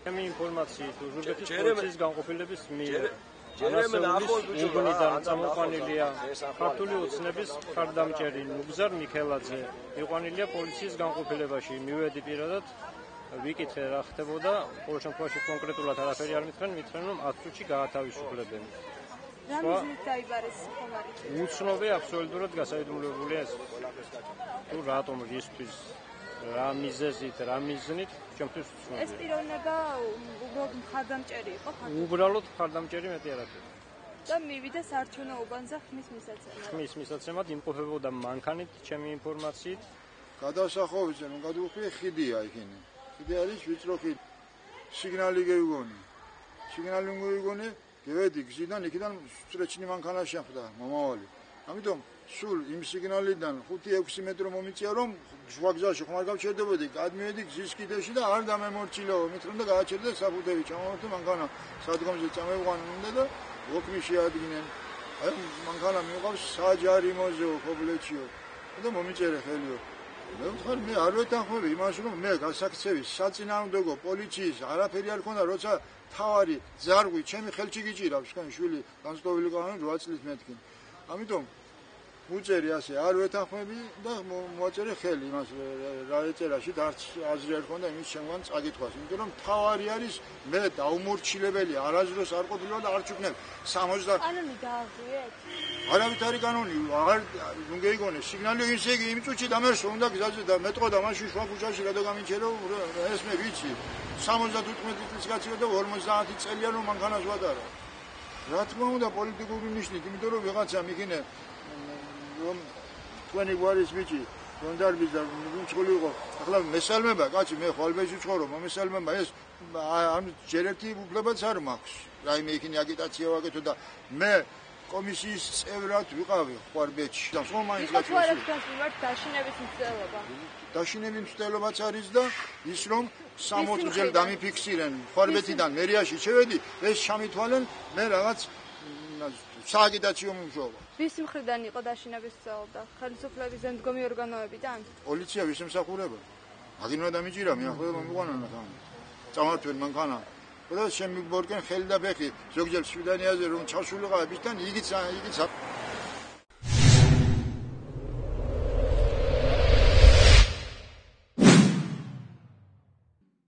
ჩემი ინფორმაციით უზბეკეთის პოლიციის განყოფილების მიერ უბნიდან წამოყვანილია ქართული ოცნების მხარდამჭერი ნუგზარ მიქელაძე. იყვანილია პოლიციის განყოფილებაში. მივედი პირადად ვიკითხე რა ხდებოდა, ყოველ შემთხვევაში კონკრეტულად არაფერი არ მითხრენ, რომ 10 წუთში გაათავისუფლებენ. რა მიზნით დაიბარეს ხომარი? უცნობია აბსოლუტურად გასაიდუმლოებულია ეს. თუ რატომ რისთვის რა მიზეზით, რა მიზნით, ჩემთვის უცნობია. ეს პიროვნება უბრალოდ მხარდამჭერი იყო ხარ? უბრალოდ მხარდამჭერი მეტი არაფერი. და მივიდა საარჩევნო უბანზე ხმის მისაცემად. ხმის მისაცემად იმყოფებოდა მანქანით, ჩემი ინფორმაციით. გადასახოვზე რომ გადავუხვიე ხიდია იქინე. ხიდი არის ვიწრო ხიდი. სიგნალი გეიგონი. სიგნალი მოგიგონი, გევედი გზიდან იქიდან სტრეჩინი მანქანა შეხვდა მომავალი. ამიტომ სულ იმ სიგნალიდან 5-6 მეტრო მომიწია რომ შვაგზაში ხომ არ გავჩერდებოდი, გადმივედი გზის კიდეში და არ დამემორჩილეო, მითხრა და გააჩერდა საფუთები, ჩამოვარდა მანქანა სადგომზე წამევყვან უნდა და ოქმი შეადგინენ. აი მანქანა მიყავს საჯარიმოზეო ქობლეჩიო და მომიწერე ხელიო. მე ვთქვი მე არ ვეთანხმები იმას რომ მე გასაქცევის საწინააღმდეგო პოლიციის არაფერი არ ქონდა როცა თავარი ზარღვი ჩემი ხელში გიჭირავს თქვენ შვილი განსწავლილი ყავენ 8 წლის მეთქი. ამიტომ უწერი ასე არ ვეთანხმები და მოაწერე ხელი იმას რა ეწერაში და აზრი არ ქონდა იმის შემგან წაკითხვას. იმიტომ რომ თავარი არის მე დაუმორჩილებელი არასდროს არ ყოფილა და არ ჩუქნებ 60 კანონი დააღვიეთ? არავითარი კანონი არ გეიგონე სიგნალი ისე იგი იმ წუთში დამერსო უნდა გზაზე და მეტყო და მაშინ შუა ქუჩაში რა დაგამიჩერო ეს მე ვიცი 75 წლის გაცილე და 50 წელია რომ მანქანას ვატარა. რა თქმა უნდა პოლიტიკური ნიშნით, იმიტომ რომ ვიღაცა მიქინე რომ თქვენი გვარის ბიჭი გონდარბის და მუჩხული იყო. ახლა მესალმება, კაცი მე ხვალბეში ვცხოვრობ, მომესალმება ეს ამ ჯერ ერთი უფლებაც არ მაქვს. რაიმე იქინე აგიტაცია ვაკეთო და მე კომისიის წევრად ვიყავი ხვალბეში. და სხვა მაინც გაწევს დაშინების მცდელობა. დაშინების მცდელობაც არის და ის რომ 60 წელი დამიფიქსირენ ხვალბეთიდან მერიაში შევედი, ეს ჩამითვალენ მე რაღაც სააგიტაციო მუშაობა. ვის მხრიდან იყო დაშინების მცდელობა? ხელისუფლების მდგომი ორგანოებიდან? პოლიცია ვის ემსახურება? მაგინ უნდა დამიჭირა მე ახლა მომიყვანა თან. წამართვენ მანქანა. და შემიგბორკენ ხელი და ფეხი ზოგჯერ შვიდანიაზე რომ ჩასულიყავ ისთან იგიც